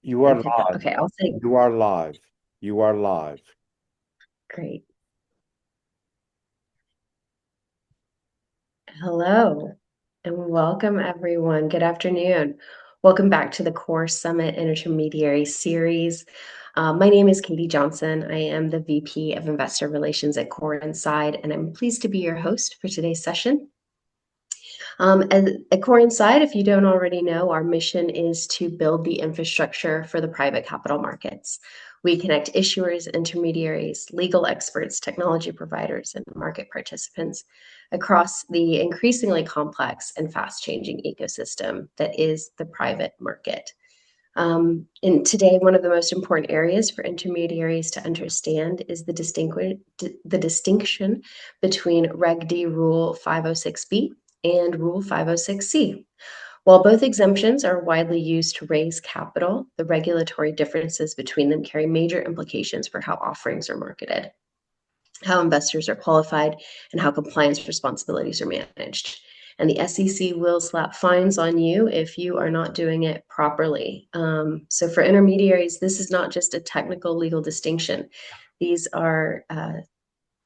You I are pick up. live. Okay, I'll say You are live. You are live. great. Hello and welcome everyone. Good afternoon. Welcome back to the Core Summit Intermediary Series. My name is Katie Johnson. I am the VP of Investor Relations at Core Inside, and I'm pleased to be your host for today's session. And at Core Inside, if you don't already know, our mission is to build the infrastructure for the private capital markets. We connect issuers, intermediaries, legal experts, technology providers, and market participants across the increasingly complex and fast changing ecosystem that is the private market. And today, one of the most important areas for intermediaries to understand is the distinction between Reg D Rule 506B and Rule 506C. While both exemptions are widely used to raise capital, the regulatory differences between them carry major implications for how offerings are marketed, how investors are qualified, and how compliance responsibilities are managed. And the SEC will slap fines on you if you are not doing it properly. So for intermediaries, this is not just a technical legal distinction. These are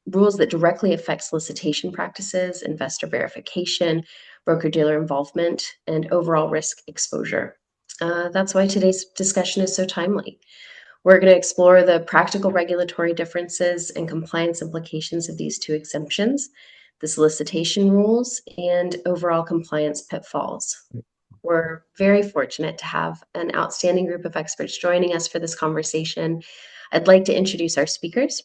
rules that directly affect solicitation practices, investor verification, broker dealer involvement, and overall risk exposure. That's why today's discussion is so timely. We're going to explore the practical regulatory differences and compliance implications of these two exemptions, the solicitation rules, and overall compliance pitfalls. We're very fortunate to have an outstanding group of experts joining us for this conversation. I'd like to introduce our speakers.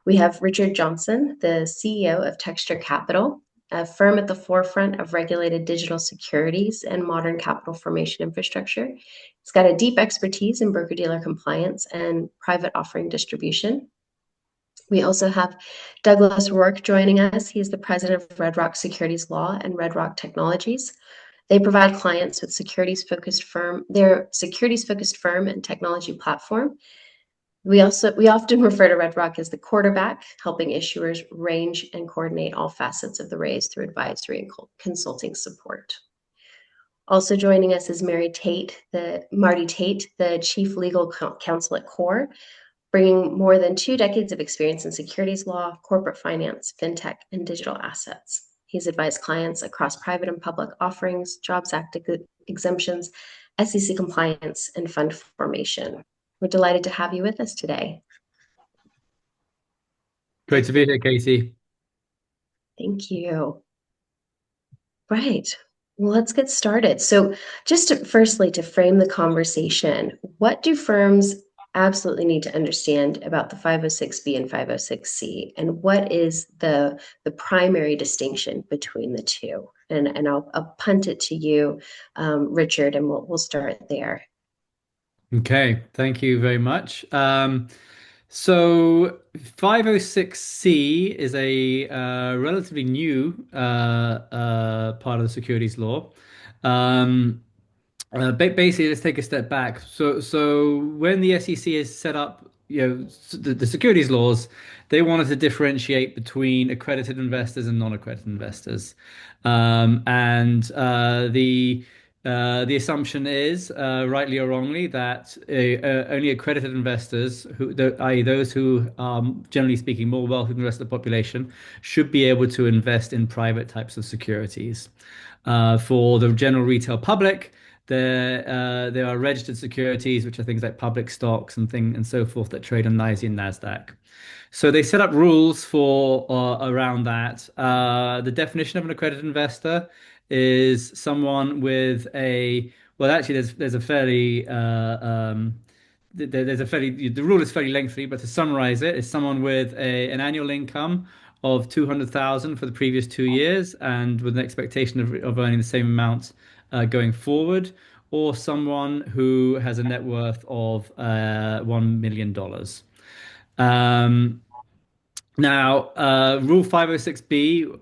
We have Richard Johnson, the CEO of Texture Capital, a firm at the forefront of regulated digital securities and modern capital formation infrastructure. He's got a deep expertise in broker-dealer compliance and private offering distribution. We also have Douglas Rourke joining us. He is the president of Red Rock Securities Law and Red Rock Technologies. They provide clients with their securities focused firm and technology platform. We often refer to Red Rock as the quarterback, helping issuers range and coordinate all facets of the raise through advisory and consulting support. Also joining us is Marty Tate, the Chief Legal Counsel at Core, bringing more than 2 decades of experience in securities law, corporate finance, fintech, and digital assets. He's advised clients across private and public offerings, Jobs Act exemptions, SEC compliance, and fund formation. We're delighted to have you with us today. Great to be here, Katie. Thank you. Right. Well, let's get started. So, firstly, to frame the conversation, what do firms absolutely need to understand about the 506B and 506C, and what is the primary distinction between the two? And I'll punt it to you, Richard, and we'll start there. Okay, thank you very much. So 506C is a relatively new part of the securities law. Um, Basically, let's take a step back. So when the SEC is set up, the securities laws, they wanted to differentiate between accredited investors and non-accredited investors. And the assumption is, rightly or wrongly, that only accredited investors, i.e., those who are generally speaking more wealthy than the rest of the population, should be able to invest in private types of securities. For the general retail public, there are registered securities, which are things like public stocks and so forth that trade on NYSE and Nasdaq. So they set up rules for around that. The definition of an accredited investor is someone with a well, actually, there's a fairly there's a fairly the rule is fairly lengthy, but to summarize it, is someone with an annual income of 200,000 for the previous 2 years and with an expectation of earning the same amount going forward, or someone who has a net worth of $1 million. Um, Now, Rule 506B.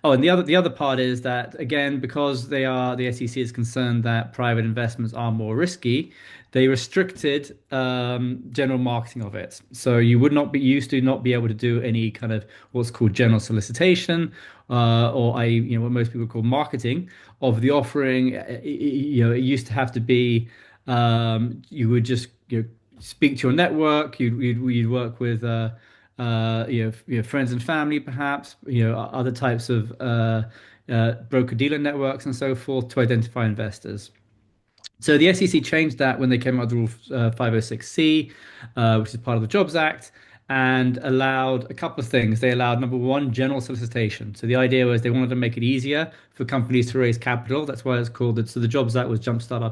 And the other part is that again, because the SEC is concerned that private investments are more risky, they restricted general marketing of it. So you would not be used to not be able to do any kind of what's called general solicitation, or what most people call marketing of the offering. It used to have to be you would just speak to your network. You'd work with friends and family, perhaps other types of broker-dealer networks and so forth to identify investors. So the SEC changed that when they came out with Rule 506C, which is part of the Jobs Act, and allowed a couple of things. They allowed, number one, general solicitation. So the idea was they wanted to make it easier for companies to raise capital. That's why it's called it. So the Jobs Act was Jumpstart our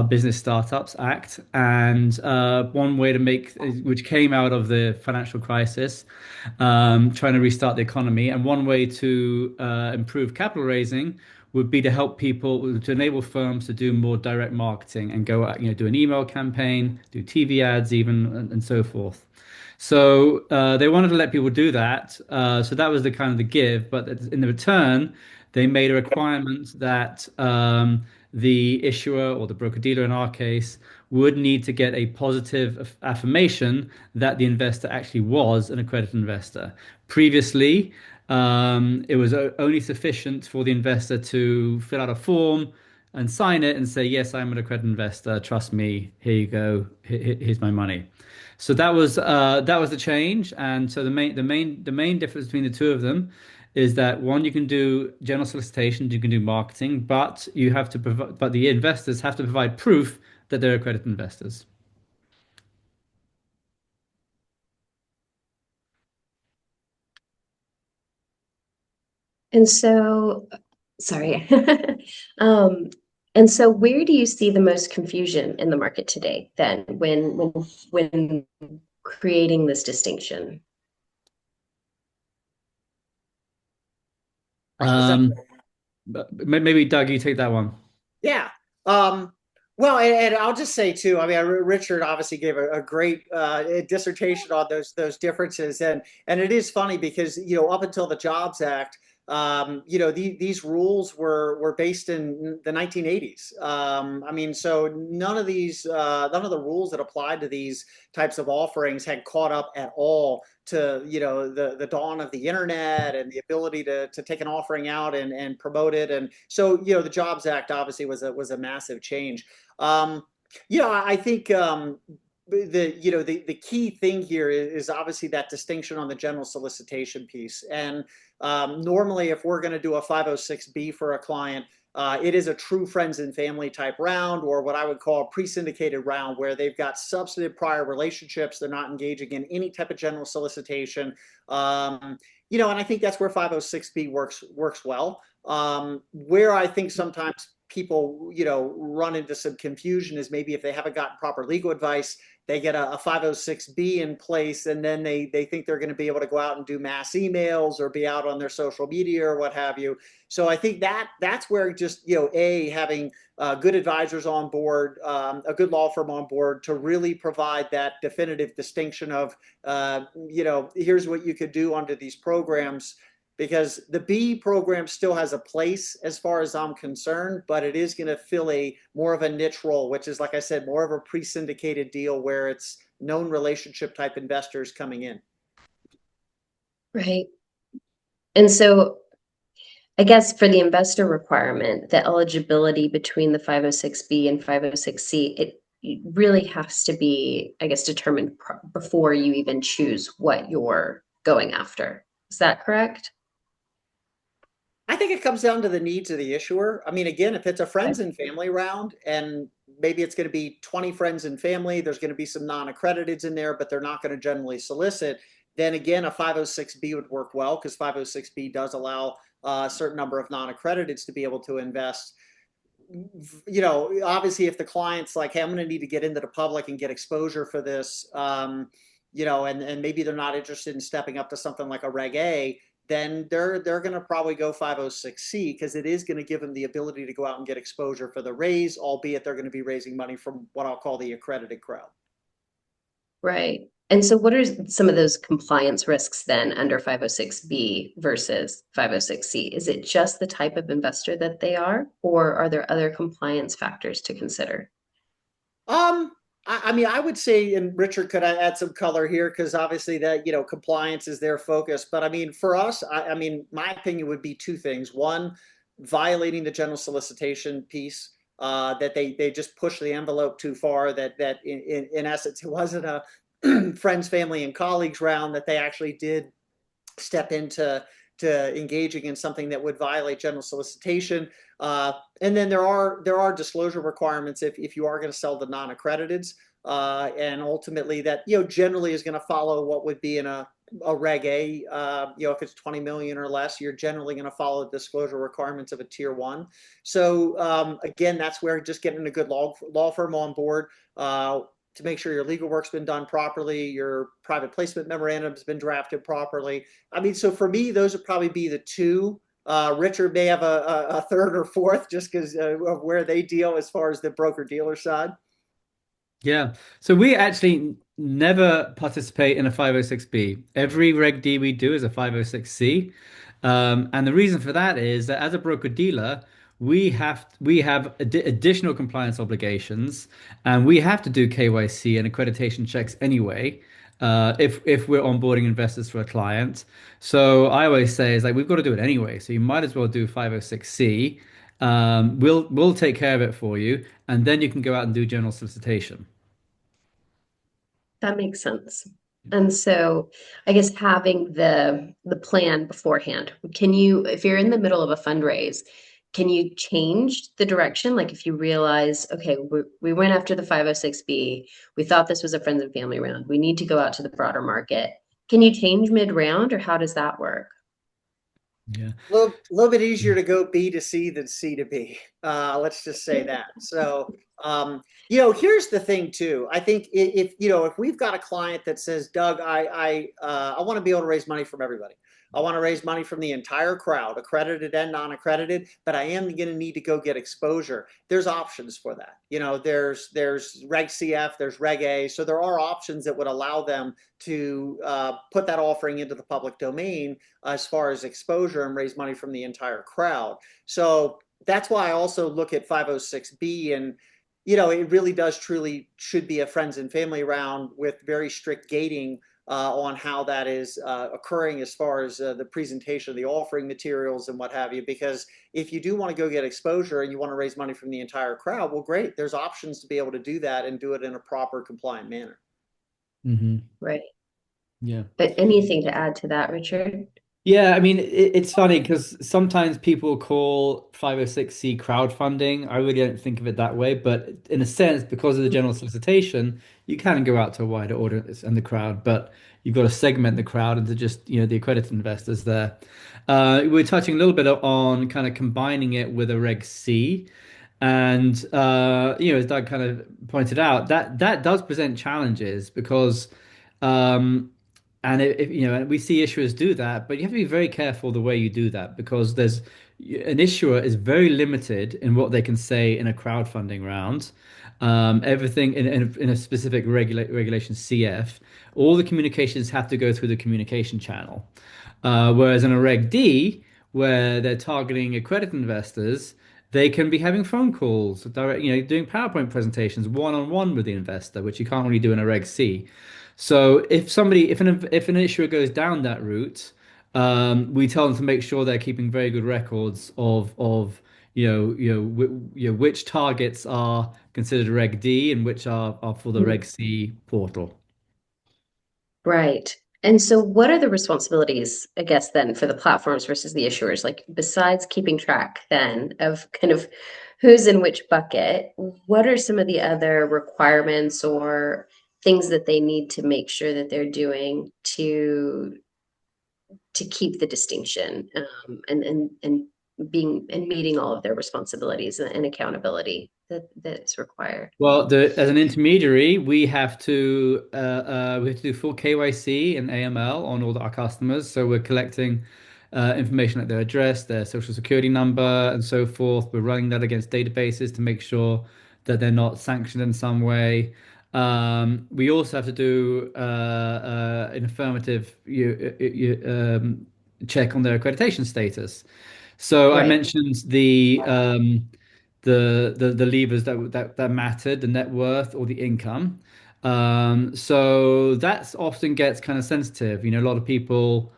Business Startups Act. And one way to make, which came out of the financial crisis, trying to restart the economy. And one way to improve capital raising would be to help people, to enable firms to do more direct marketing and go out, do an email campaign, do TV ads even, and so forth. So they wanted to let people do that. So that was the kind of the give, but in the return, they made a requirement that the issuer or the broker-dealer in our case would need to get a positive affirmation that the investor actually was an accredited investor. Previously, it was only sufficient for the investor to fill out a form and sign it and say, yes, I'm an accredited investor. Trust me. Here you go. Here's my money. So that was the change. And so the main difference between the two of them is that one, you can do general solicitation, you can do marketing, but you have to provide, but the investors have to provide proof that they're accredited investors. And so, sorry. Um, and so where do you see the most confusion in the market today then when creating this distinction? Is that Um, Maybe Doug, you take that one. yeah? Well, and I'll just say too. I mean, Richard obviously gave a great dissertation on those differences, and it is funny because up until the Jobs Act, these rules were based in the 1980s. I mean, so none of the rules that applied to these types of offerings had caught up at all to the dawn of the internet and the ability to take an offering out and promote it. And so the Jobs Act obviously was a massive change. I think the key thing here is obviously that distinction on the general solicitation piece. And normally, if we're going to do a 506B for a client, it is a true friends and family type round, or what I would call a pre-syndicated round, where they've got substantive prior relationships. They're not engaging in any type of general solicitation. And I think that's where 506B works well. Where I think sometimes people, run into some confusion is maybe if they haven't gotten proper legal advice, they get a 506B in place, and then they think they're going to be able to go out and do mass emails or be out on their social media or what have you. So I think that's where just having good advisors on board, a good law firm on board to really provide that definitive distinction of here's what you could do under these programs. Because the B program still has a place as far as I'm concerned, but it is going to fill a more of a niche role, which is, like I said, more of a pre-syndicated deal where it's known relationship type investors coming in. Right. And so I guess for the investor requirement, the eligibility between the 506B and 506C, it really has to be, I guess, determined before you even choose what you're going after. Is that correct? I think it comes down to the needs of the issuer. I mean, again, if it's a friends Okay. and family round and maybe it's going to be 20 friends and family, there's going to be some non-accrediteds in there, but they're not going to generally solicit, then again, a 506B would work well because 506B does allow a certain number of non-accrediteds to be able to invest. Obviously, if the client's like, hey, I'm going to need to get into the public and get exposure for this, and maybe they're not interested in stepping up to something like a Reg A, then they're going to probably go 506C because it is going to give them the ability to go out and get exposure for the raise, albeit they're going to be raising money from what I'll call the accredited crowd. Right. And so what are some of those compliance risks then under 506B versus 506C? Is it just the type of investor that they are, or are there other compliance factors to consider? I mean, I would say, and Richard could add some color here because obviously that, compliance is their focus. But I mean, for us, I mean, my opinion would be two things. One, violating the general solicitation piece. That they just pushed the envelope too far. That in essence, it wasn't a friends, family, and colleagues round. That they actually did step into to engaging in something that would violate general solicitation. And then there are disclosure requirements if you are going to sell the non-accrediteds. And ultimately that, generally is going to follow what would be in a Reg A. If it's 20 million or less, you're generally going to follow the disclosure requirements of a tier one. So again, that's where just getting a good law firm on board, to make sure your legal work's been done properly, your private placement memorandum has been drafted properly. I mean, so for me, those would probably be the two. Richard may have a third or fourth just because of where they deal as far as the broker dealer side. Yeah. So we actually never participate in a 506B. Every Reg D we do is a 506C. And the reason for that is that as a broker dealer, we have additional compliance obligations, and we have to do KYC and accreditation checks anyway. If we're onboarding investors for a client. So I always say is like we've got to do it anyway. So you might as well do 506C. We'll take care of it for you, and then you can go out and do general solicitation. That makes sense. And so I guess having the plan beforehand, can you, if you're in the middle of a fundraise, can you change the direction? Like if you realize, okay, we went after the 506B, we thought this was a friends and family round, we need to go out to the broader market. Can you change mid-round or how does that work? Yeah. Little bit easier to go B to C than C to B. Let's just say that. So, here's the thing too. I think if we've got a client that says, Doug, I want to be able to raise money from everybody. I want to raise money from the entire crowd, accredited and non-accredited, but I am going to need to go get exposure. There's options for that. There's Reg CF, there's Reg A. So there are options that would allow them to put that offering into the public domain as far as exposure and raise money from the entire crowd. So that's why I also look at 506B, and it really does truly should be a friends and family round with very strict gating on how that is occurring as far as the presentation of the offering materials and what have you. Because if you do want to go get exposure and you want to raise money from the entire crowd, well, great. There's options to be able to do that and do it in a proper, compliant manner. Hmm. Right. Yeah. But anything to add to that, Richard? Yeah, I mean, it's funny because sometimes people call 506C crowdfunding. I really don't think of it that way, but in a sense, because of the general solicitation, you can go out to a wider audience and the crowd, but you've got to segment the crowd into just, the accredited investors there. We're touching a little bit on kind of combining it with a Reg C. And as Doug kind of pointed out, that does present challenges because and and we see issuers do that, but you have to be very careful the way you do that because there's an issuer is very limited in what they can say in a crowdfunding round. Everything in a specific regulation CF, all the communications have to go through the communication channel. Whereas in a Reg D, where they're targeting accredited investors, they can be having phone calls, direct, doing PowerPoint presentations one-on-one with the investor, which you can't really do in a Reg C. So if an issuer goes down that route, we tell them to make sure they're keeping very good records of which targets are considered Reg D and which are for the Reg C portal. Right. And so what are the responsibilities, I guess, then for the platforms versus the issuers? Like besides keeping track then of kind of who's in which bucket, what are some of the other requirements or things that they need to make sure that they're doing to keep the distinction and being and meeting all of their responsibilities and accountability that's required? Well, as an intermediary, we have to do full KYC and AML on all our customers. So we're collecting information like their address, their social security number, and so forth. We're running that against databases to make sure that they're not sanctioned in some way. We also have to do an affirmative check on their accreditation status. So I Right. mentioned the levers that mattered, the net worth or the income. So that's often gets kind of sensitive. A lot of people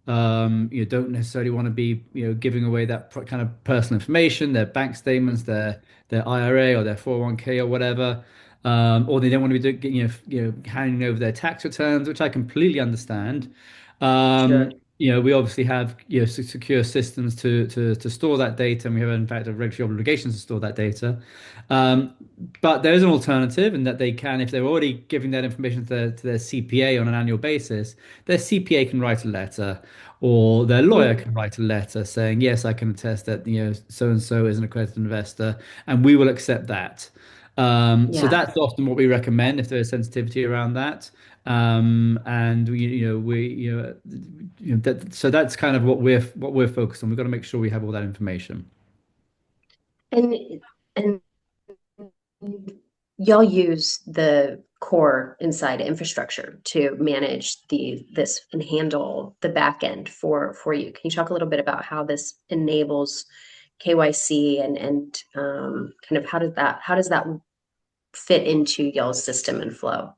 don't necessarily want to be, giving away that kind of personal information, their bank statements, their IRA or their 401k or whatever. Or they don't want to be doing, handing over their tax returns, which I completely understand. Sure. We obviously have, secure systems to store that data, and we have, in fact, a regulatory obligation to store that data. Um, but there is an alternative in that they can, if they're already giving that information to their CPA on an annual basis, their CPA can write a letter, or their lawyer Mm, can write a letter saying, yes, I can attest that, so and so is an accredited investor, and we will accept that. So yeah. that's often what we recommend if there's sensitivity around that. And so that's kind of what we're focused on. We've got to make sure we have all that information. And and y'all use the core inside infrastructure to manage this and handle the back end for you. Can you talk a little bit about how this enables KYC and kind of how does that fit into y'all's system and flow?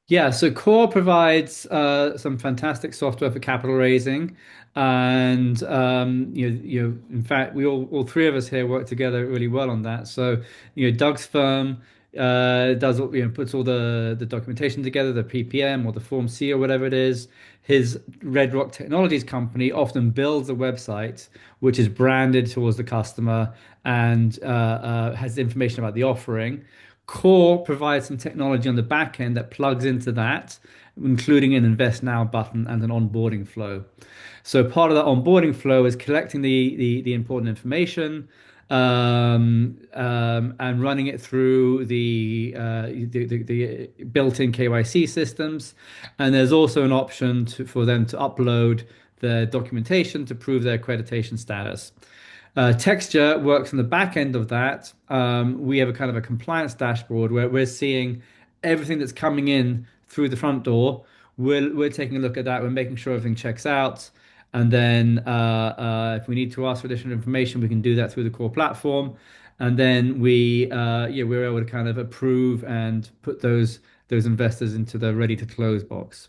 Yeah, so Core provides some fantastic software for capital raising, and in fact, we all three of us here work together really well on that. So, Doug's firm does puts all the documentation together, the PPM or the Form C or whatever it is. His Red Rock Technologies company often builds a website which is branded towards the customer and has information about the offering. Core provides some technology on the back end that plugs into that, including an Invest Now button and an onboarding flow. So part of that onboarding flow is collecting the important information, and running it through the built-in KYC systems. And there's also an option for them to upload their documentation to prove their accreditation status. Texture works on the back end of that. We have a kind of a compliance dashboard where we're seeing everything that's coming in through the front door. We're taking a look at that. We're making sure everything checks out. And then if we need to ask for additional information, we can do that through the core platform. And then we're able to kind of approve and put those investors into the ready to close box.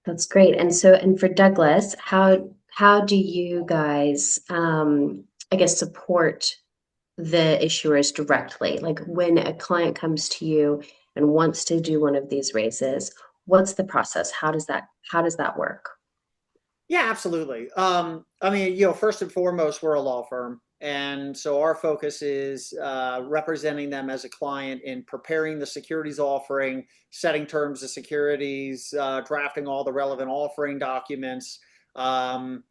That's great. And for Douglas, how do you guys I guess support the issuers directly? Like when a client comes to you and wants to do one of these raises, what's the process? How does that work? Yeah, absolutely. I mean, first and foremost, we're a law firm. And so our focus is representing them as a client in preparing the securities offering, setting terms of securities, drafting all the relevant offering documents, um,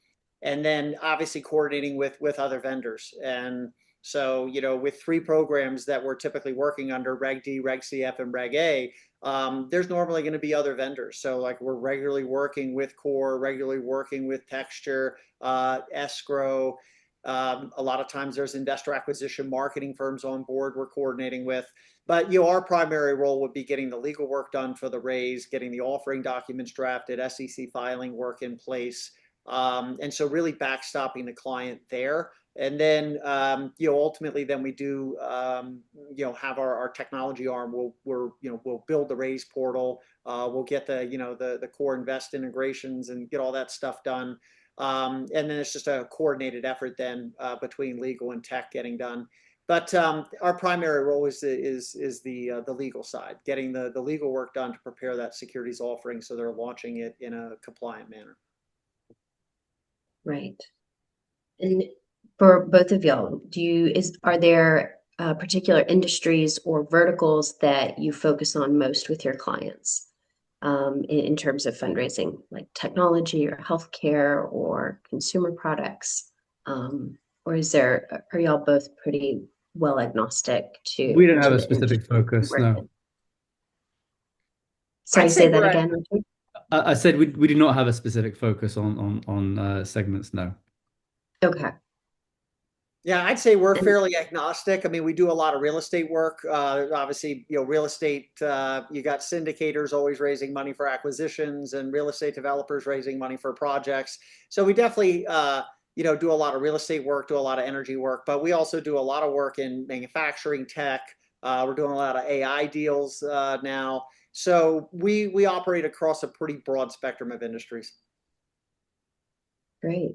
and then obviously coordinating with other vendors. And so, with three programs that we're typically working under, Reg D, Reg CF, and Reg A, there's normally going to be other vendors. So like we're regularly working with Core, regularly working with Texture, Escrow. A lot of times there's investor acquisition marketing firms on board we're coordinating with. But our primary role would be getting the legal work done for the raise, getting the offering documents drafted, SEC filing work in place. And so really backstopping the client there. And then, ultimately, then we do, have our technology arm. We'll build the raise portal. We'll get the core invest integrations and get all that stuff done. And then it's just a coordinated effort then between legal and tech getting done. But our primary role is the legal side, getting the legal work done to prepare that securities offering so they're launching it in a compliant manner. Right. And for both of y'all, are there particular industries or verticals that you focus on most with your clients in terms of fundraising, like technology or healthcare or consumer products? Or are y'all both pretty well agnostic We don't have to a the industry specific you focus, work no. in? Sorry, I'd say say that we're again, Richard. I said we do not have a specific focus on segments, no. Okay. Yeah, I'd say we're And fairly agnostic. I mean, we do a lot of real estate work. Obviously, real estate, you got syndicators always raising money for acquisitions and real estate developers raising money for projects. So we definitely, do a lot of real estate work, do a lot of energy work, but we also do a lot of work in manufacturing tech. We're doing a lot of AI deals now. So we operate across a pretty broad spectrum of industries. Great.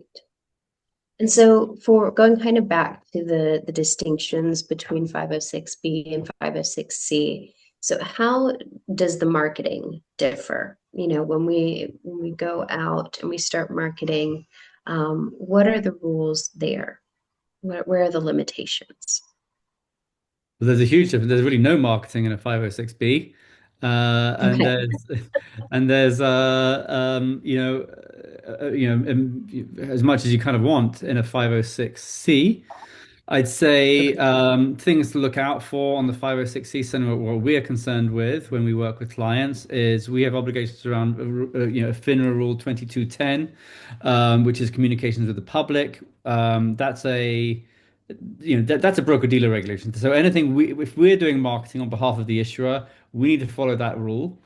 And so for going kind of back to the distinctions between 506B and 506C, so how does the marketing differ? When we go out and we start marketing, what are the rules there? Where are the limitations? There's a huge difference. There's really no marketing in a 506B. And Okay. there's as much as you kind of want in a 506C. I'd say Okay. things to look out for on the 506C center. What we're concerned with when we work with clients is we have obligations around FINRA Rule 2210, which is communications with the public. That's a broker-dealer regulation. So if we're doing marketing on behalf of the issuer, we need to follow that rule.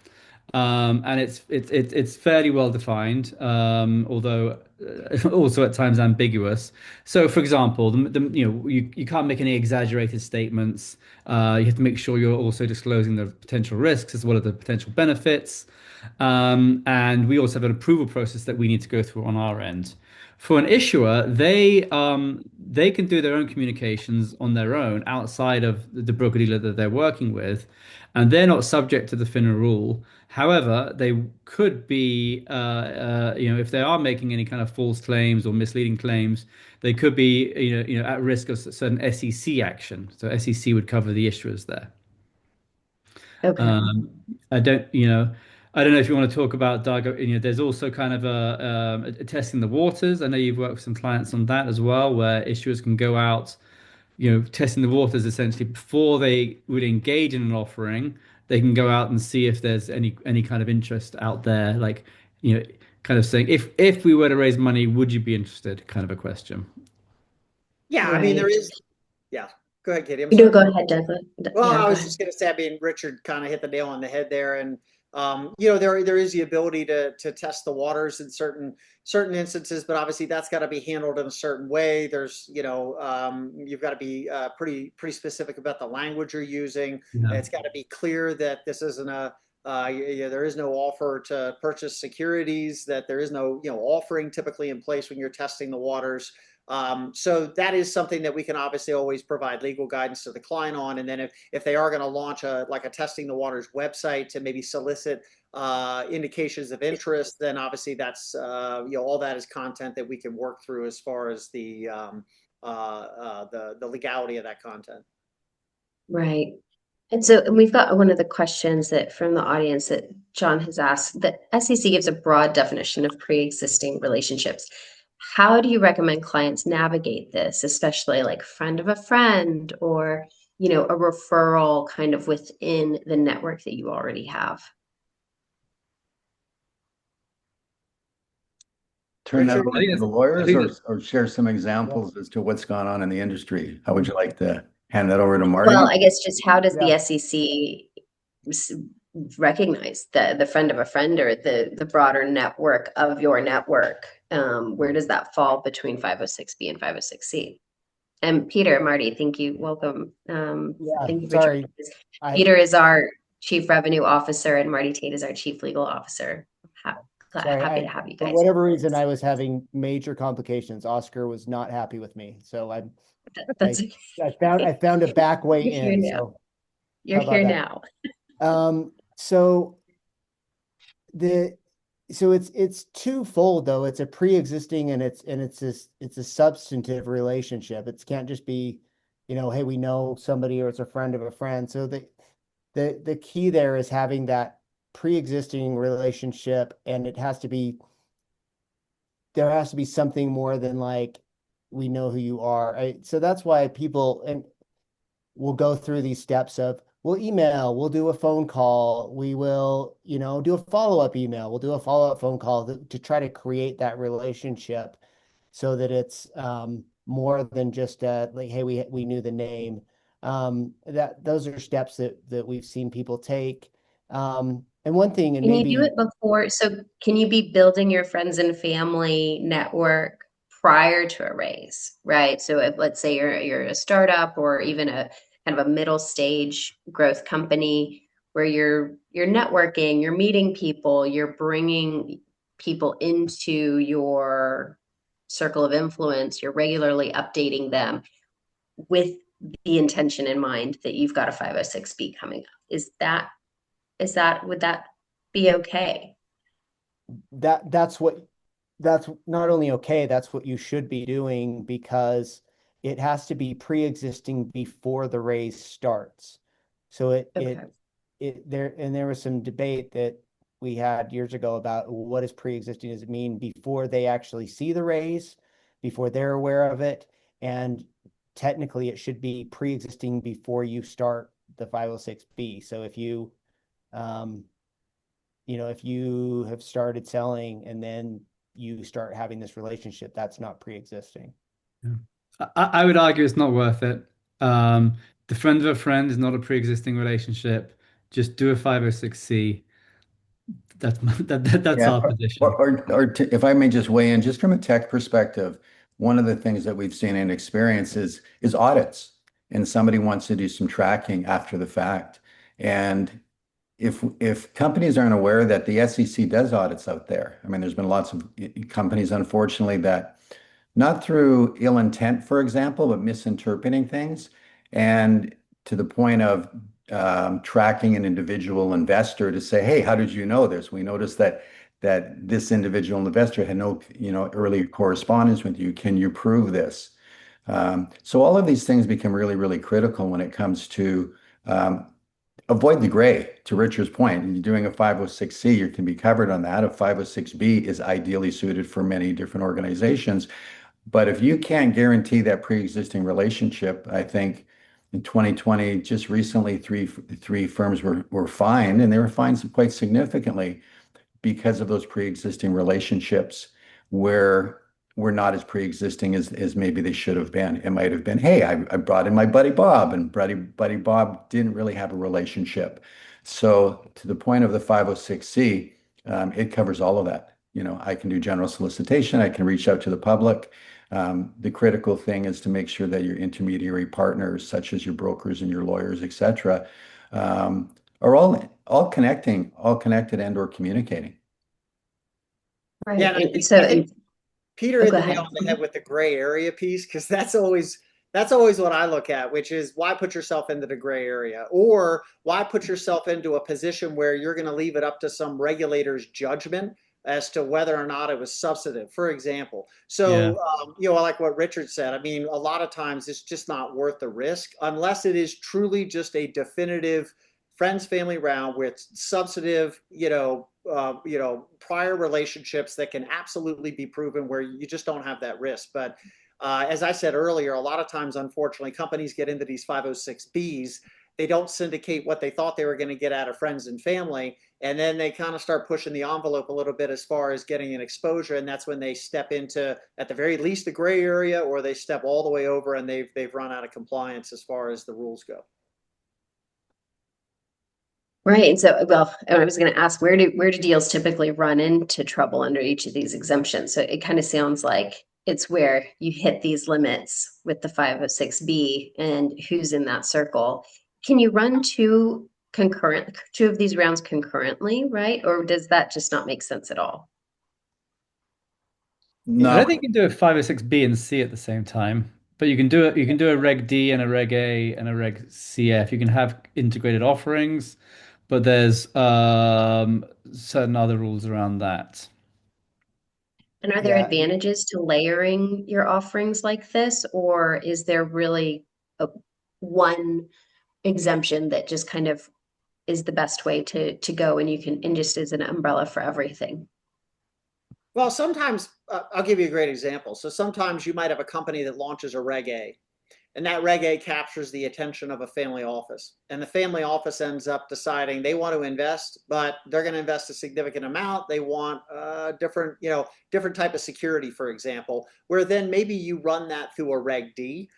And it's fairly well defined, although also at times ambiguous. So, for example, you can't make any exaggerated statements. You have to make sure you're also disclosing the potential risks as well as the potential benefits. And we also have an approval process that we need to go through on our end. For an issuer, they can do their own communications on their own outside of the broker dealer that they're working with, and they're not subject to the FINRA rule. However, they could be, if they are making any kind of false claims or misleading claims, they could be, at risk of certain SEC action. So SEC would cover the issuers there. Okay. Um, I don't, you know, I don't know if you want to talk about there's also kind of a testing the waters. I know you've worked with some clients on that as well, where issuers can go out, testing the waters essentially before they would engage in an offering. They can go out and see if there's any kind of interest out there, like, you know, kind of saying, if we were to raise money, would you be interested? Kind of a question. Yeah, I mean, there Right. is. Yeah, go ahead, Katie. I'm You know, sorry. go ahead, Douglas. Well, Yeah, I go was ahead. just going to say, I mean, Richard kind of hit the nail on the head there, and there is the ability to test the waters in certain instances, but obviously that's got to be handled in a certain way. There's, you've got to be pretty specific about the language you're using. Yeah. It's got to be clear that this isn't there is no offer to purchase securities, that there is no, offering typically in place when you're testing the waters. So that is something that we can obviously always provide legal guidance to the client on. And then if they are going to launch a testing the waters website to maybe solicit indications of interest, then obviously that's all that is content that we can work through as far as the legality of that content. Right. And we've got one of the questions that from the audience that John has asked. The SEC gives a broad definition of pre-existing relationships. How do you recommend clients navigate this, especially like friend of a friend or, a referral kind of within the network that you already have? Turn that Richard? over I think to the that's, I lawyers think or share some examples as to what's gone on in the industry. How would you like to hand that over to Marty? Well, I guess just how does Yeah. the SEC recognize the friend of a friend or the broader network of your network? Where does that fall between 506B and 506C? And Peter, Marty, thank you. Welcome. Yeah, Thank you for sorry. joining us. I Peter is our Chief Revenue Officer and Marty Tate is our Chief Legal Officer. sorry, Happy to have you for guys. whatever reason, I was having major complications. Oscar was not happy with me, so That's I found a back way You're here in. now. So You're how about here that? now. So it's twofold though. It's a pre-existing and it's a substantive relationship. It can't just be, hey, we know somebody or it's a friend of a friend. So the key there is having that pre-existing relationship, and there has to be something more than like we know who you are. So that's why people will go through these steps of we'll email, we'll do a phone call, we will, do a follow-up email, we'll do a follow-up phone call to try to create that relationship so that it's more than just like, hey, we knew the name. Those are steps that we've seen people take. And one thing, and Can maybe you do it before? So can you be building your friends and family network prior to a raise, right? So if let's say you're a startup or even a kind of a middle stage growth company, where you're networking, you're meeting people, you're bringing people into your circle of influence, you're regularly updating them with the intention in mind that you've got a 506B coming up. Would that be okay? That's not only okay, that's what you should be doing, because it has to be pre-existing before the raise starts. So Okay. there was some debate that we had years ago about what is pre-existing. Does it mean before they actually see the raise, before they're aware of it? And technically it should be pre-existing before you start the 506B. So um, if you have started selling and then you start having this relationship, that's not pre-existing. Yeah. I would argue it's not worth it. The friend of a friend is not a pre-existing relationship. Just do a 506C. That's Yeah, our position. if I may just weigh in, just from a tech perspective, one of the things that we've seen and experienced is audits, and somebody wants to do some tracking after the fact. And if companies aren't aware that the SEC does audits out there, I mean, there's been lots of companies, unfortunately, that not through ill intent, for example, but misinterpreting things, and to the point of tracking an individual investor to say, "Hey, how did you know this? We noticed that this individual investor had no, earlier correspondence with you. Can you prove this?" So all of these things become really, really critical when it comes to um, avoid the gray. To Richard's point, you're doing a 506C, you can be covered on that. A 506B is ideally suited for many different organizations. But if you can't guarantee that pre-existing relationship, I think in 2020, just recently, three firms were fined, and they were fined quite significantly because of those pre-existing relationships where we're not as pre-existing as maybe they should have been. It might have been, hey, I brought in my buddy Bob, and buddy Bob didn't really have a relationship. So to the point of the 506C, it covers all of that. I can do general solicitation. I can reach out to the public. The critical thing is to make sure that your intermediary partners, such as your brokers and your lawyers, et cetera, are all connected and or communicating. Right. Yeah, and And so, I think Peter oh, hit go the nail ahead. on the head with the gray area piece, because that's always what I look at, which is why put yourself into the gray area, or why put yourself into a position where you're going to leave it up to some regulator's judgment as to whether or not it was substantive, for example. Yeah. So, like what Richard said, I mean, a lot of times it's just not worth the risk unless it is truly just a definitive friends, family round with substantive, prior relationships that can absolutely be proven, where you just don't have that risk. But as I said earlier, a lot of times, unfortunately, companies get into these 506Bs. They don't syndicate what they thought they were going to get out of friends and family. And then they kind of start pushing the envelope a little bit as far as getting an exposure. And that's when they step into, at the very least, the gray area, or they step all the way over and they've run out of compliance as far as the rules go. Right. And so, well, I was going to ask, where do deals typically run into trouble under each of these exemptions? So it kind of sounds like it's where you hit these limits with the 506B and who's in that circle. Can you run two of these rounds concurrently, right? Or does that just not make sense at all? I don't Not think you can do a 506B and C at the same time, but you can do it. You can do a Reg D and a Reg A and a Reg CF. You can have integrated offerings, but there's certain other rules around that. And are there Yeah, advantages to layering your offerings like this, or is there really one exemption that just kind of is the best way to go, and you can, and just as an umbrella for everything? Well, sometimes I'll give you a great example. So sometimes you might have a company that launches a Reg A, and that Reg A captures the attention of a family office. And the family office ends up deciding they want to invest, but they're going to invest a significant amount. They want different type of security, for example, where then maybe you run that through a Reg D.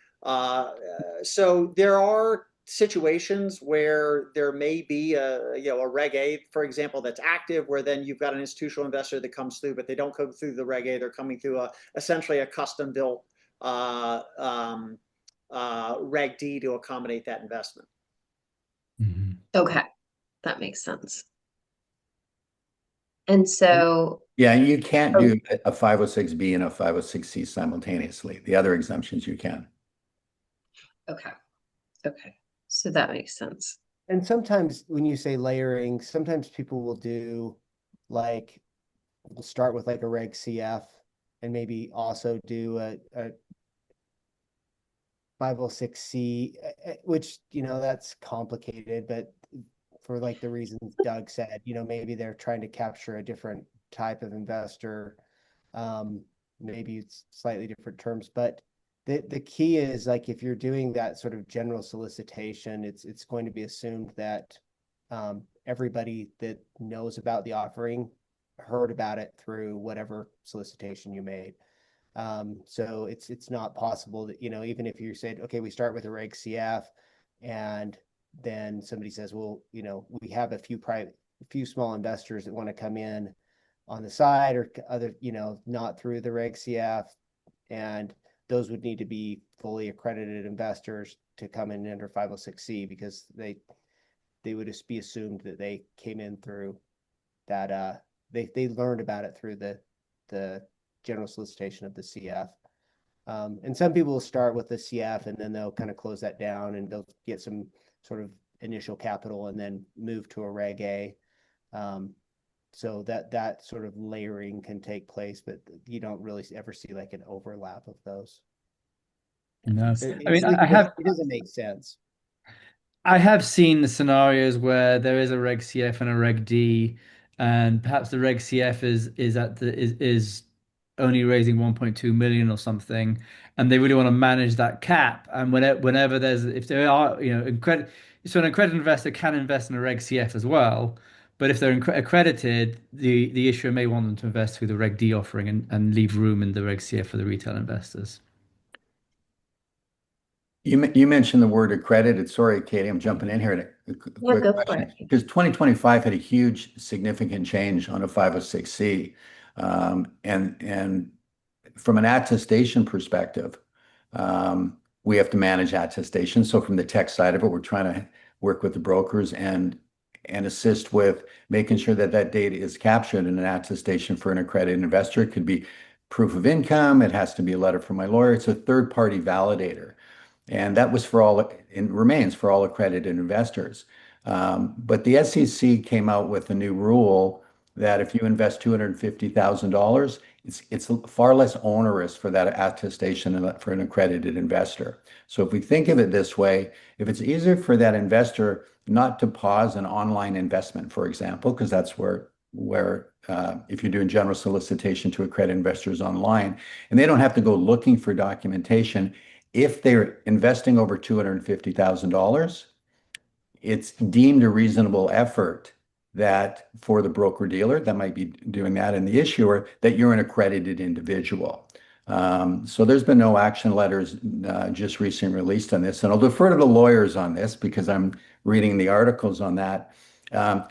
So there are situations where there may be a Reg A, for example, that's active, where then you've got an institutional investor that comes through, but they don't come through the Reg A. They're coming through essentially a custom built Reg D to accommodate that investment. Mhm. Okay. That makes sense. And so, Yeah, you can't oh, do a 506B and a 506C simultaneously. The other exemptions you can. okay. Okay. So that makes sense. And sometimes when you say layering, sometimes people will do like, we'll start with like a Reg CF and maybe also do a 506C, which, that's complicated, but for like the reasons Doug said, maybe they're trying to capture a different type of investor. Maybe it's slightly different terms, but the key is like if you're doing that sort of general solicitation, it's going to be assumed that everybody that knows about the offering heard about it through whatever solicitation you made. So it's not possible that, even if you said, okay, we start with a Reg CF and then somebody says, well, we have a few small investors that want to come in on the side or other, not through the Reg CF, and those would need to be fully accredited investors to come in under 506C because they would just be assumed that they came in through that they learned about it through the general solicitation of the CF. And some people will start with the CF and then they'll kind of close that down and they'll get some sort of initial capital and then move to a Reg A. So that sort of layering can take place, but you don't really ever see like an overlap of those. No, It, I mean, it doesn't make sense. I have seen the scenarios where there is a Reg CF and a Reg D, and perhaps the Reg CF is only raising 1.2 million or something, and they really want to manage that cap. And whenever there's if there are so an accredited investor can invest in a Reg CF as well. But if they're accredited, the issuer may want them to invest through the Reg D offering and leave room in the Reg CF for the retail investors. You mentioned the word accredited. Sorry, Katie, I'm jumping in here. A Yeah, quick go for question. it. Because 2025 had a huge, significant change on a 506C. And from an attestation perspective, we have to manage attestation. So from the tech side of it, we're trying to work with the brokers and assist with making sure that that data is captured in an attestation for an accredited investor. It could be proof of income. It has to be a letter from my lawyer. It's a third-party validator. And that was for all, and remains for all accredited investors. But the SEC came out with a new rule that if you invest $250,000, it's far less onerous for that attestation for an accredited investor. So if we think of it this way, if it's easier for that investor not to pause an online investment, for example, because that's where if you're doing general solicitation to accredited investors online, and they don't have to go looking for documentation, if they're investing over $250,000, it's deemed a reasonable effort that for the broker dealer that might be doing that and the issuer that you're an accredited individual. So there's been no action letters just recently released on this, and I'll defer to the lawyers on this because I'm reading the articles on that.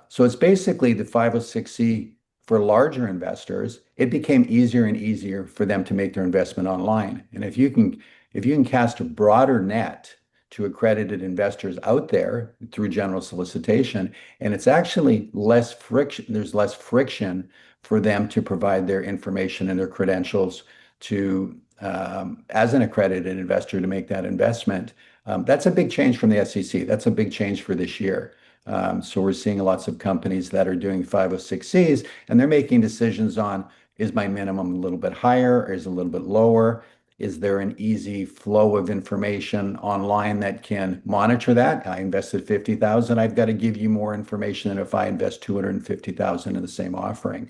So it's basically the 506C for larger investors. It became easier and easier for them to make their investment online. And if you can cast a broader net to accredited investors out there through general solicitation, and it's actually less friction. There's less friction for them to provide their information and their credentials to as an accredited investor to make that investment. That's a big change from the SEC. That's a big change for this year. So we're seeing lots of companies that are doing 506Cs and they're making decisions on, is my minimum a little bit higher or is it a little bit lower? Is there an easy flow of information online that can monitor that? I invested 50,000. I've got to give you more information than if I invest 250,000 in the same offering.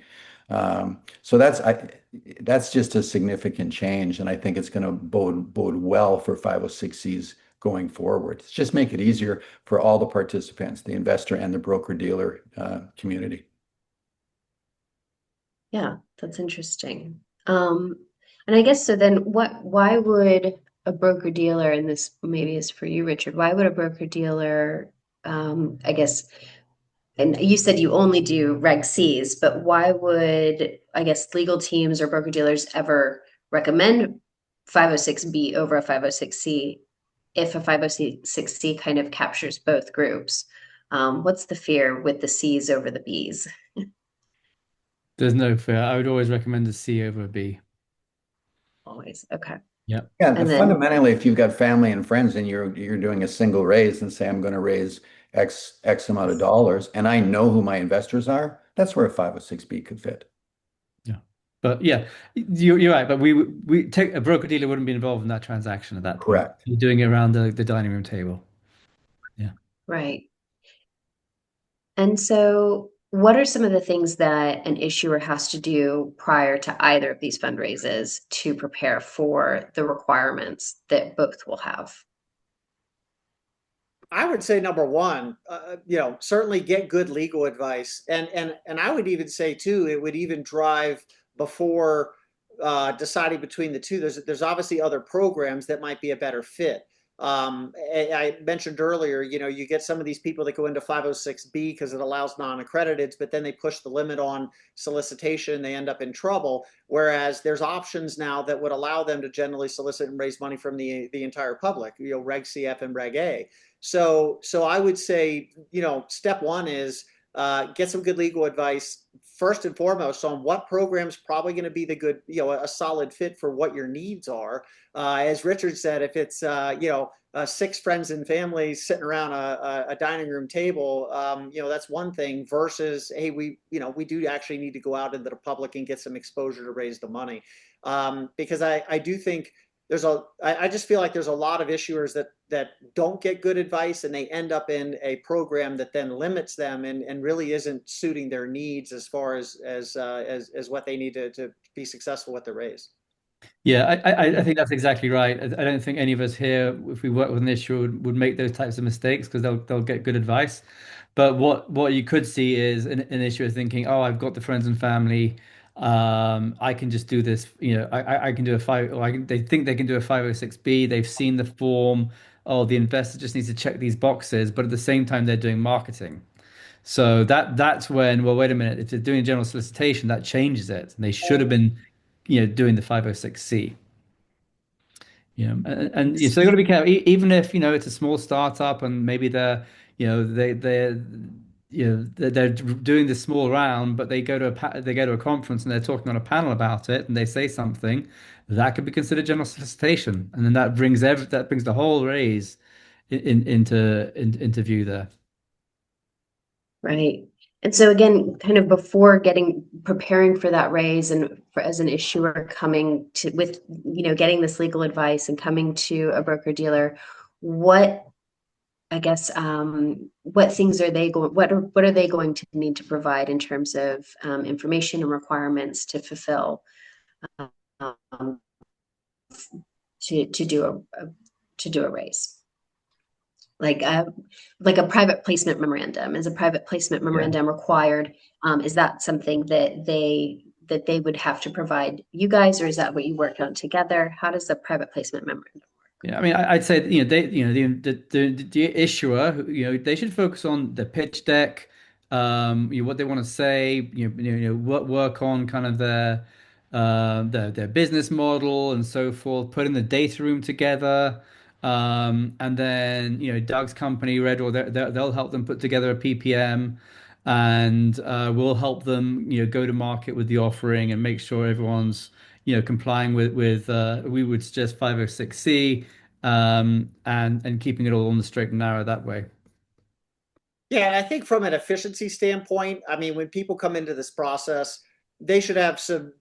So that's just a significant change, and I think it's going to bode well for 506Cs going forward. It's just make it easier for all the participants, the investor and the broker dealer community. Yeah, that's interesting. And I guess so then why would a broker dealer, and this maybe is for you, Richard, why would a broker dealer, I guess, and you said you only do Reg Cs, but why would, I guess, legal teams or broker dealers ever recommend 506B over a 506C if a 506C kind of captures both groups? What's the fear with the C's over the B's? There's no fear. I would always recommend a C over a B. Always. Okay. Yeah. Yeah, And then, fundamentally, if you've got family and friends and you're doing a single raise and say, I'm going to raise X amount of dollars, and I know who my investors are, that's where a 506B could fit. Yeah. But yeah, you're right. But we take a broker dealer wouldn't be involved in that transaction at that point. Correct. You're doing it around the dining room table. Yeah. right. And so, what are some of the things that an issuer has to do prior to either of these fundraisers to prepare for the requirements that both will have? I would say number one, certainly get good legal advice, and I would even say too, it would even drive before deciding between the two. There's obviously other programs that might be a better fit. I mentioned earlier, you get some of these people that go into 506B because it allows non-accrediteds, but then they push the limit on solicitation, they end up in trouble. Whereas there's options now that would allow them to generally solicit and raise money from the entire public, Reg CF and Reg A. So I would say, step one is get some good legal advice first and foremost on what program's probably going to be the good, a solid fit for what your needs are. As Richard said, if it's, 6 friends and families sitting around a dining room table, that's one thing versus, hey, we do actually need to go out into the public and get some exposure to raise the money. Because I do think I just feel like there's a lot of issuers that don't get good advice and they end up in a program that then limits them and really isn't suiting their needs as far as what they need to be successful with the raise. Yeah, I think that's exactly right. I don't think any of us here, if we work with an issuer, would make those types of mistakes because they'll get good advice. But what you could see is an issuer thinking, oh, I've got the friends and family, I can just do this. I can do a five, or they think they can do a 506B. They've seen the form. Oh, the investor just needs to check these boxes, but at the same time they're doing marketing. So that's when, well, wait a minute, if they're doing general solicitation, that changes it. And they should have been, doing the 506C. So they got to be careful. Even if it's a small startup and maybe they're doing this small round, but they go to a conference and they're talking on a panel about it, and they say something that could be considered general solicitation, and then that brings the whole raise into view there. Right. And so again, kind of before preparing for that raise and as an issuer coming to with, getting this legal advice and coming to a broker dealer, what I guess what things what are they going to need to provide in terms of information and requirements to fulfill um, to do a raise? Like a private placement memorandum. Is a private placement memorandum required? Is that something that they would have to provide you guys, or is that what you work on together? How does the private placement memorandum? Yeah, I mean, I'd say the issuer, they should focus on the pitch deck, what they want to say, work on kind of their business model and so forth, putting the data room together, and then Doug's company, Red, or they'll help them put together a PPM, and we'll help them go to market with the offering and make sure everyone's complying with we would suggest 506C, and keeping it all on the straight and narrow that way. Yeah, and I think from an efficiency standpoint, I mean, when people come into this process, they should have some,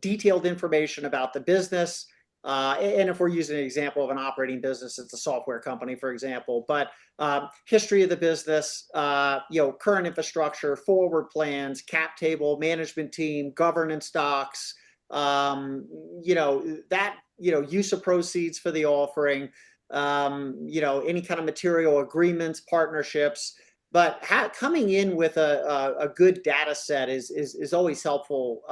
detailed information about the business. And if we're using an example of an operating business, it's a software company, for example, but history of the business, current infrastructure, forward plans, cap table, management team, governance docs, use of proceeds for the offering, any kind of material agreements, partnerships. But coming in with a good data set is always helpful,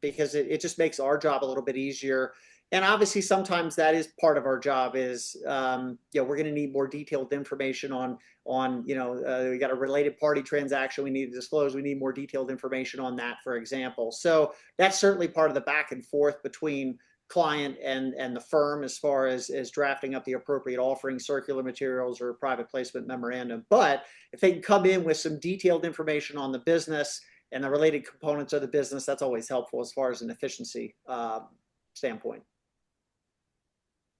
because it just makes our job a little bit easier. And obviously, sometimes that is part of our job is, we're going to need more detailed information on we got a related party transaction we need to disclose. We need more detailed information on that, for example. So that's certainly part of the back and forth between client and the firm as far as drafting up the appropriate offering circular materials or private placement memorandum. But if they can come in with some detailed information on the business and the related components of the business, that's always helpful as far as an efficiency standpoint.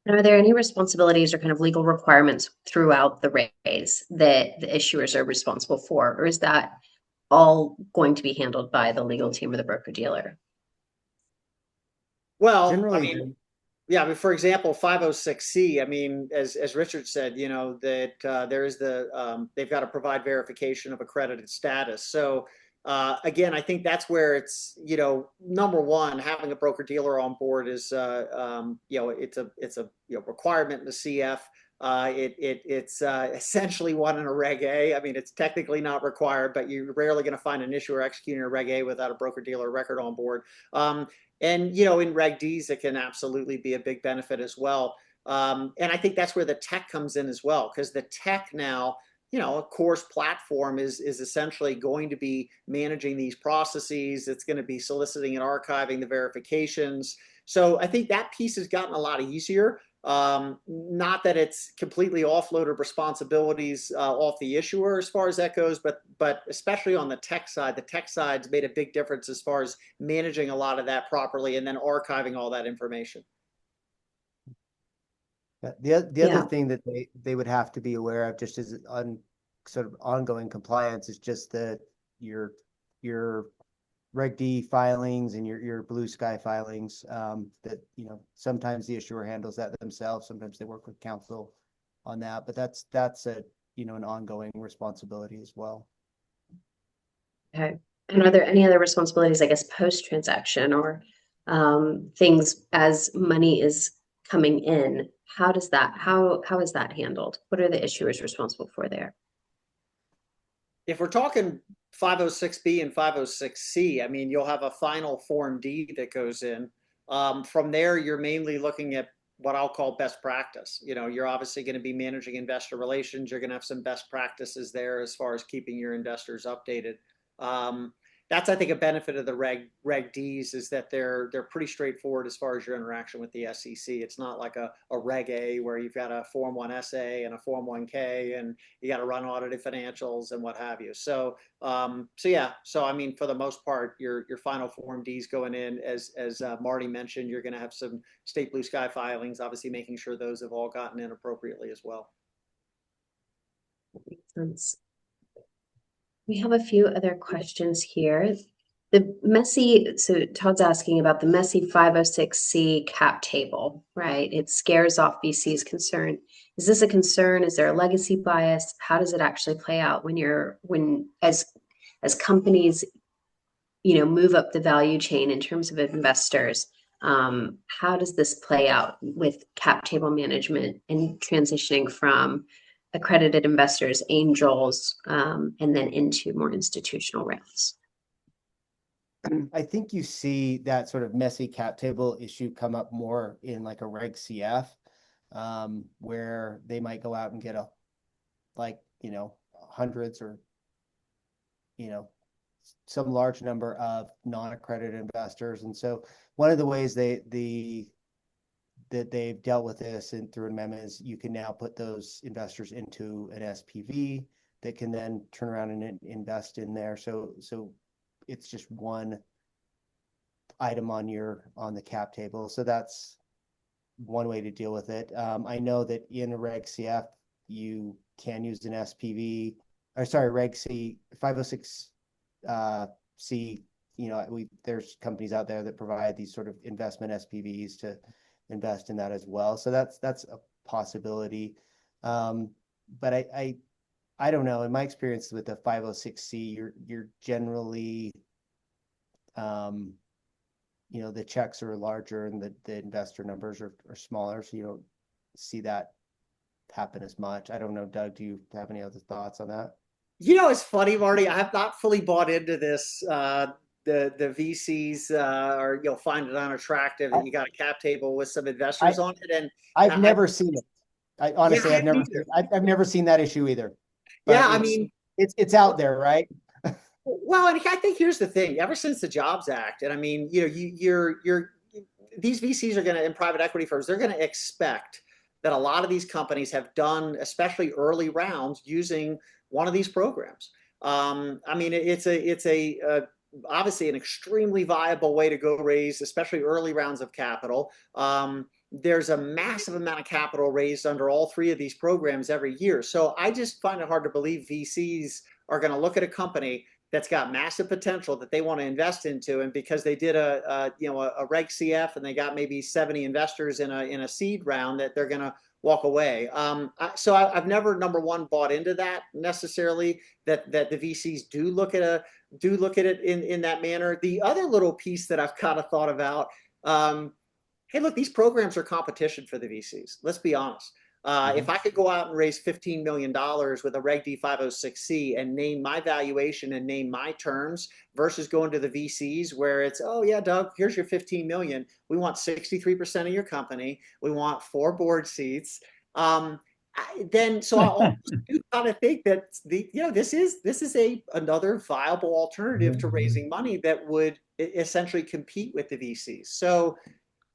And are there any responsibilities or kind of legal requirements throughout the raise that the issuers are responsible for, or is that all going to be handled by the legal team or the broker dealer? Well, Generally, yeah, but for example, 506C, I mean, as Richard said, you know, that there is they've got to provide verification of accredited status. So again, I think that's where it's, you know, number one, having a broker dealer on board is, you know, it's a requirement in the CF. It's essentially one in a Reg A. I mean, it's technically not required, but you're rarely going to find an issuer executing a Reg A without a broker dealer record on board. And, you know, in Reg Ds, it can absolutely be a big benefit as well. And I think that's where the tech comes in as well, because the tech now, you know, a course platform is essentially going to be managing these processes. It's going to be soliciting and archiving the verifications. So I think that piece has gotten a lot easier. Not that it's completely offloaded responsibilities off the issuer as far as that goes, but especially on the tech side's made a big difference as far as managing a lot of that properly and then archiving all that information. the other thing that they would have to be aware of, just as sort of ongoing compliance, is just that your Reg D filings and your blue sky filings, that, you know, sometimes the issuer handles that themselves, sometimes they work with counsel on that, but that's a, you know, an ongoing responsibility as well. Okay. And are there any other responsibilities, I guess, post-transaction or things as money is coming in? How is that handled? What are the issuers responsible for there? If we're talking 506B and 506C, I mean, you'll have a final Form D that goes in. From there, you're mainly looking at what I'll call best practice. You know, you're obviously going to be managing investor relations. You're going to have some best practices there as far as keeping your investors updated. That's, I think, a benefit of the Reg Ds is that they're pretty straightforward as far as your interaction with the SEC. It's not like a Reg A where you've got a Form 1 SA and a Form 1K and you got to run audited financials and what have you. So yeah. So I mean, for the most part, your final Form Ds going in, as Marty mentioned, you're going to have some state blue sky filings, obviously making sure those have all gotten in appropriately as well. That makes sense. We have a few other questions here. So Todd's asking about the messy 506C cap table, right? It scares off VC's concern. Is this a concern? Is there a legacy bias? How does it actually play out when as companies, you know, move up the value chain in terms of investors? How does this play out with cap table management and transitioning from accredited investors, angels, and then into more institutional rounds? I think you see that sort of messy cap table issue come up more in like a Reg CF, where they might go out and get you know, hundreds or, you know, some large number of non-accredited investors. And so one of the ways that they've dealt with this and through an amendment is you can now put those investors into an SPV that can then turn around and invest in there. So it's just one item on the cap table. So that's one way to deal with it. I know that in a Reg CF, you can use an SPV, or sorry, Reg C 506 C, you know, there's companies out there that provide these sort of investment SPVs to invest in that as well. So that's a possibility. But I don't know. In my experience with the 506C, you're generally, you know, the checks are larger and the investor numbers are smaller, so you don't see that happen as much. I don't know, Doug, do you have any other thoughts on that? You know, it's funny, Marty. I have not fully bought into this. The VCs are, you'll find it unattractive that you got a cap table with some investors on it, and I've never seen it. Honestly, yeah, I've never seen that issue either. But yeah, I mean, it's out there, right? Well, and I think here's the thing. Ever since the Jobs Act, and I mean, you know, you're these VCs are going to, in private equity firms, they're going to expect that a lot of these companies have done, especially early rounds, using one of these programs. I mean, it's obviously an extremely viable way to go raise, especially early rounds of capital. There's a massive amount of capital raised under all three of these programs every year. So I just find it hard to believe VCs are going to look at a company that's got massive potential that they want to invest into, and because they did a Reg CF and they got maybe 70 investors in a seed round, that they're going to walk away. So I've never, number one, bought into that necessarily, that the VCs do look at it in that manner. The other little piece that I've kind of thought about, hey, look, these programs are competition for the VCs. Let's be honest. If I could go out and raise $15 million with a Reg D 506C and name my valuation and name my terms versus going to the VCs where it's, oh yeah, Doug, here's your 15 million. We want 63% of your company. We want 4 board seats. So I almost do kind of think that this is another viable alternative to raising money that would essentially compete with the VCs.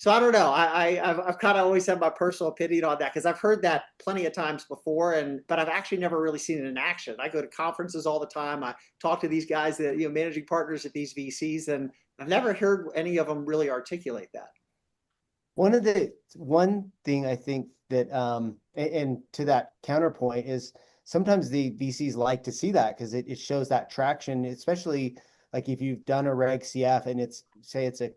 So I don't know. I've kind of always had my personal opinion on that because I've heard that plenty of times before, but I've actually never really seen it in action. I go to conferences all the time. I talk to these guys that managing partners at these VCs, and I've never heard any of them really articulate that. One thing I think that and to that counterpoint is sometimes the VCs like to see that because it shows that traction, especially like if you've done a Reg CF and it's a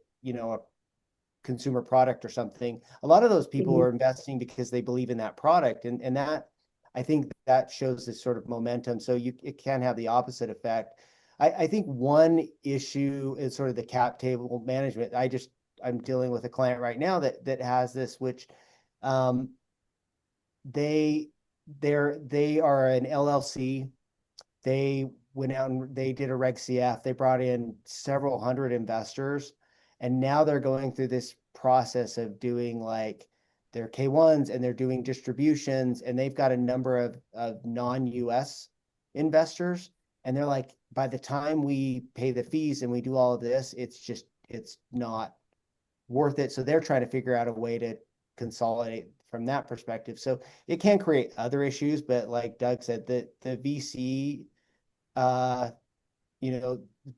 consumer product or something. A lot of those people are investing because they believe in that product, and that, I think that shows this sort of momentum. So it can have the opposite effect. I think one issue is sort of the cap table management. I'm dealing with a client right now that has this, which they are an LLC. They went out and they did a Reg CF. They brought in several hundred investors. And now they're going through this process of doing like their K1s and they're doing distributions, and they've got a number of non-US investors. And they're like, by the time we pay the fees and we do all of this, it's not worth it. So they're trying to figure out a way to consolidate from that perspective. So it can create other issues, but like Doug said, the VC,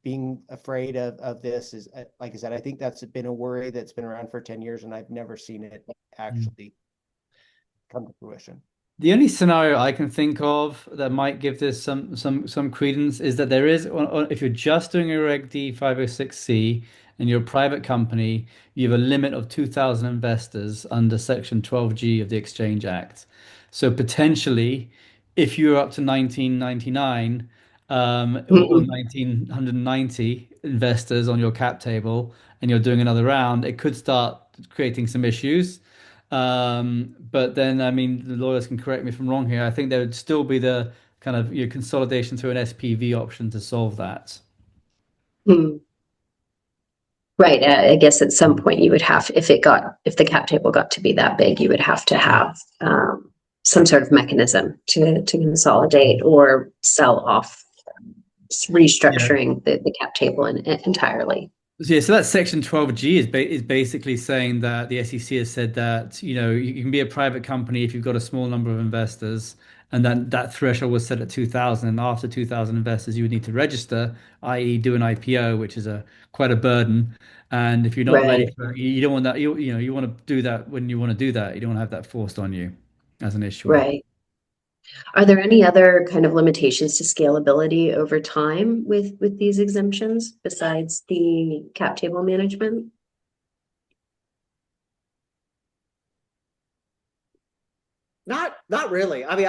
being afraid of this is, like I said, I think that's been a worry that's been around for 10 years, and I've never seen it actually come to fruition. The only scenario I can think of that might give this some credence is that there is, if you're just doing a Reg D 506C and you're a private company, you have a limit of 2,000 investors under Section 12G of the Exchange Act. So potentially, if you're up to 1999 or 1990 investors on your cap table and you're doing another round, it could start creating some issues. But then, I mean, the lawyers can correct me if I'm wrong here. I think there would still be the kind of consolidation through an SPV option to solve that. Right. I guess at some point you would have, if the cap table got to be that big, you would have to have some sort of mechanism to consolidate or sell off, restructuring the cap table entirely. So, so that Section 12G is basically saying that the SEC has said that you can be a private company if you've got a small number of investors, and then that threshold was set at 2,000, and after 2,000 investors, you would need to register, i.e., do an IPO, which is quite a burden. And if you're not ready for it, you don't want that. You want to do that when you want to do that. You don't want to have that forced on you as an issuer. Right. Are there any other kind of limitations to scalability over time with these exemptions besides the cap table management? Not really. I mean,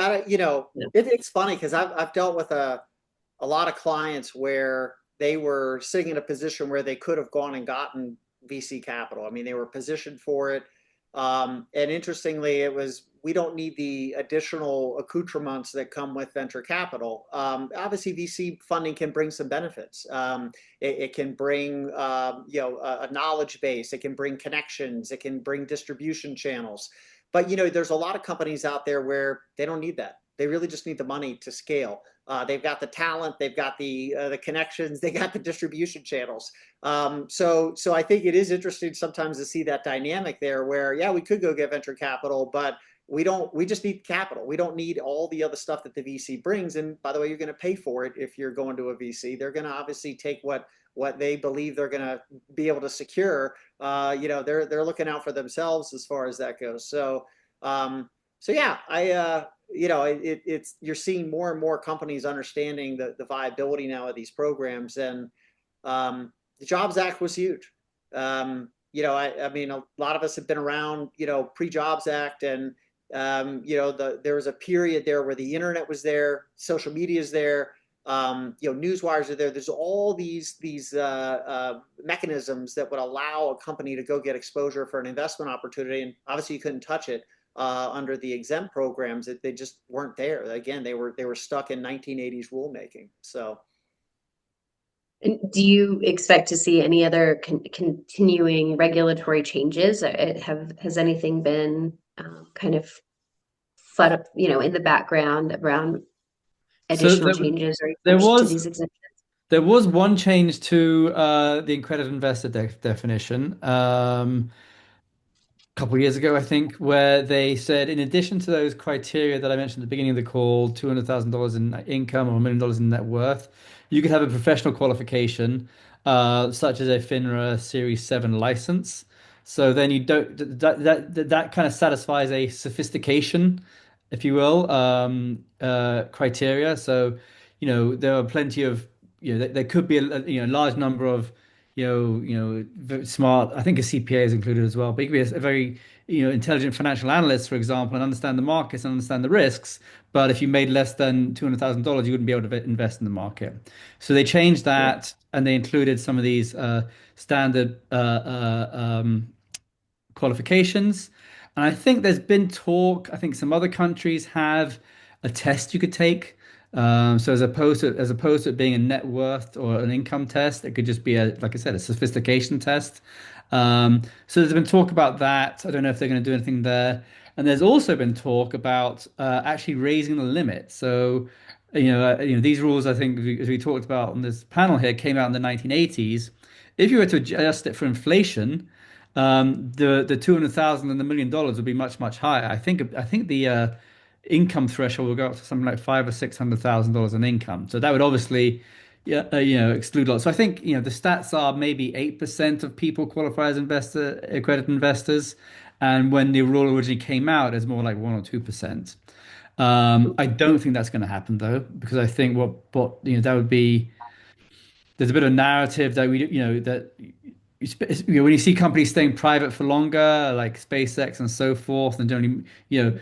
it's funny because I've dealt with a lot of clients where they were sitting in a position where they could have gone and gotten VC capital. I mean, they were positioned for it. And interestingly, we don't need the additional accoutrements that come with venture capital. Obviously, VC funding can bring some benefits. It can bring a knowledge base. It can bring connections. It can bring distribution channels. But there's a lot of companies out there where they don't need that. They really just need the money to scale. They've got the talent, they've got the connections, they got the distribution channels. So I think it is interesting sometimes to see that dynamic there where, yeah, we could go get venture capital, but we just need capital. We don't need all the other stuff that the VC brings. And by the way, you're going to pay for it if you're going to a VC. They're going to obviously take what they believe they're going to be able to secure. They're looking out for themselves as far as that goes. So yeah, it's you're seeing more and more companies understanding the viability now of these programs, and the Jobs Act was huge. I mean, a lot of us have been around, pre-Jobs Act, and there was a period there where the internet was there, social media is there, newswires are there. There's all these mechanisms that would allow a company to go get exposure for an investment opportunity, and obviously you couldn't touch it under the exempt programs. That they just weren't there. Again, they were stuck in 1980s rulemaking. So. And do you expect to see any other continuing regulatory changes? Has anything been kind of flat up, in the background around additional changes or to these exemptions? There was one change to the accredited investor definition a couple of years ago, I think, where they said, in addition to those criteria that I mentioned at the beginning of the call, $200,000 in income or $1 million in net worth, you could have a professional qualification, such as a FINRA Series 7 license. So then you don't that kind of satisfies a sophistication, if you will, criteria. So, there are plenty of, there could be a large number of very smart. I think a CPA is included as well, but you could be a very, intelligent financial analyst, for example, and understand the markets and understand the risks. But if you made less than $200,000, you wouldn't be able to invest in the market. So they changed that, and they included some of these standard qualifications. And I think there's been talk. I think some other countries have a test you could take. So as opposed to it being a net worth or an income test, it could just be like I said, a sophistication test. So there's been talk about that. I don't know if they're going to do anything there. And there's also been talk about actually raising the limit. So, these rules, I think, as we talked about on this panel here, came out in the 1980s. If you were to adjust it for inflation, the 200,000 and the $1 million would be much, much higher. I think the income threshold will go up to something like $500,000 or $600,000 in income. So that would obviously, yeah, exclude lots. So I think, the stats are maybe 8% of people qualify as accredited investors, and when the rule originally came out, it's more like 1 or 2%. I don't think that's going to happen though, because I think that would be, there's a bit of narrative that when you see companies staying private for longer, like SpaceX and so forth, and don't you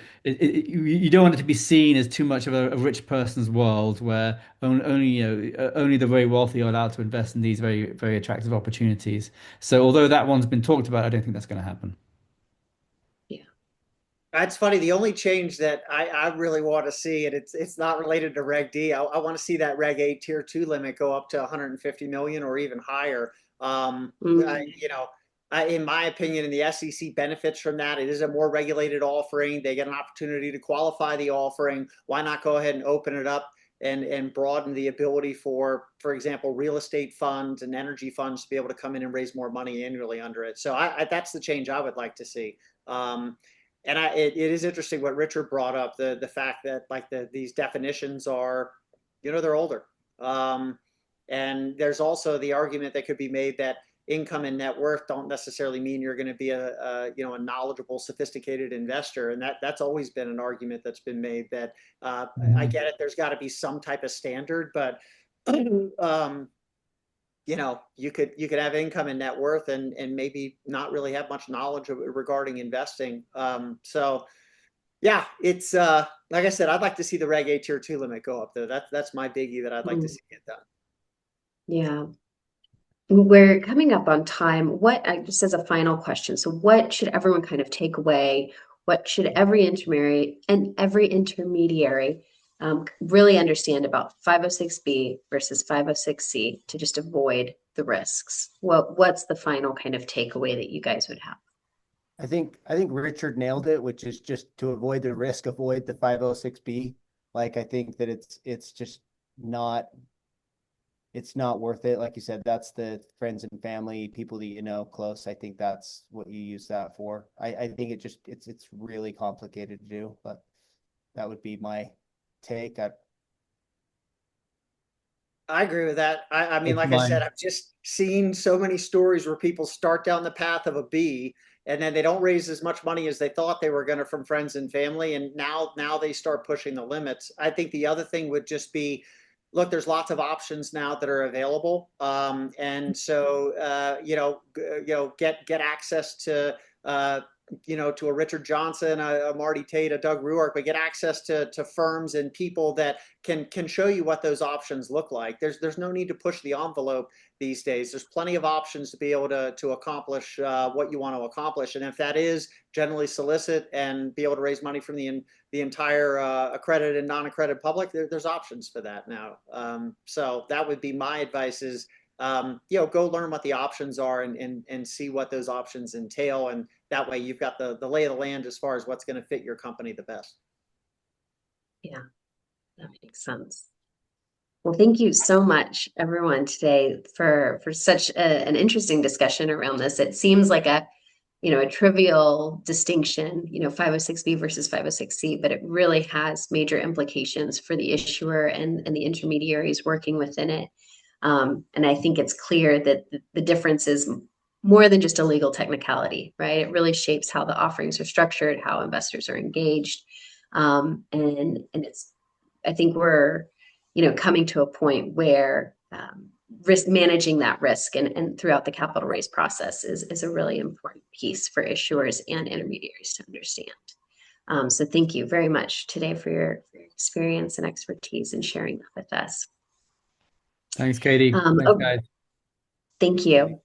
don't want it to be seen as too much of a rich person's world where only the very wealthy are allowed to invest in these very, very attractive opportunities. So although that one's been talked about, I don't think that's going to happen. That's funny. The only change that I really want to see, and it's not related to Reg D. I want to see that Reg A Tier 2 limit go up to 150 million or even higher. In my opinion, and the SEC benefits from that. It is a more regulated offering. They get an opportunity to qualify the offering. Why not go ahead and open it up and broaden the ability for example, real estate funds and energy funds to be able to come in and raise more money annually under it. So that's the change I would like to see. And it is interesting what Richard brought up, the fact that these definitions are, they're older. And there's also the argument that could be made that income and net worth don't necessarily mean you're going to be a knowledgeable, sophisticated investor. And that's always been an argument that's been made that I get it. There's got to be some type of standard, but you could have income and net worth and maybe not really have much knowledge regarding investing. So yeah, it's like I said, I'd like to see the Reg A Tier 2 limit go up though. That's my biggie that I'd like to see get done. Yeah. We're coming up on time. Just as a final question, so what should everyone kind of take away? What should every intermediary really understand about 506B versus 506C to just avoid the risks? What's the final kind of takeaway that you guys would have? I think Richard nailed it, which is just to avoid the risk, avoid the 506B. Like, I think that it's just not, it's not worth it. Like you said, that's the friends and family, people that you know close. I think that's what you use that for. I think it's really complicated to do, but that would be my take. I agree with that. I mean, That's like I said, mine. I've just seen so many stories where people start down the path of a B and then they don't raise as much money as they thought they were going to from friends and family. And now they start pushing the limits. I think the other thing would just be, look, there's lots of options now that are available. And so, get access to, to a Richard Johnson, a Marty Tate, a Doug Ruark, but get access to firms and people that can show you what those options look like. There's no need to push the envelope these days. There's plenty of options to be able to accomplish what you want to accomplish. And if that is generally solicit and be able to raise money from the entire accredited and non-accredited public, there's options for that now. So that would be my advice is, go learn what the options are and see what those options entail. And that way you've got the lay of the land as far as what's going to fit your company the best. Yeah, that makes sense. Well, thank you so much, everyone, today for such an interesting discussion around this. It seems like a trivial distinction, 506B versus 506C, but it really has major implications for the issuer and the intermediaries working within it. And I think it's clear that the difference is more than just a legal technicality, right? It really shapes how the offerings are structured, how investors are engaged. And it's, I think we're, coming to a point where risk managing that risk and throughout the capital raise process is a really important piece for issuers and intermediaries to understand. So thank you very much today for your experience and expertise and sharing that with us. Thanks, Katie. Thanks, guys. Thank you.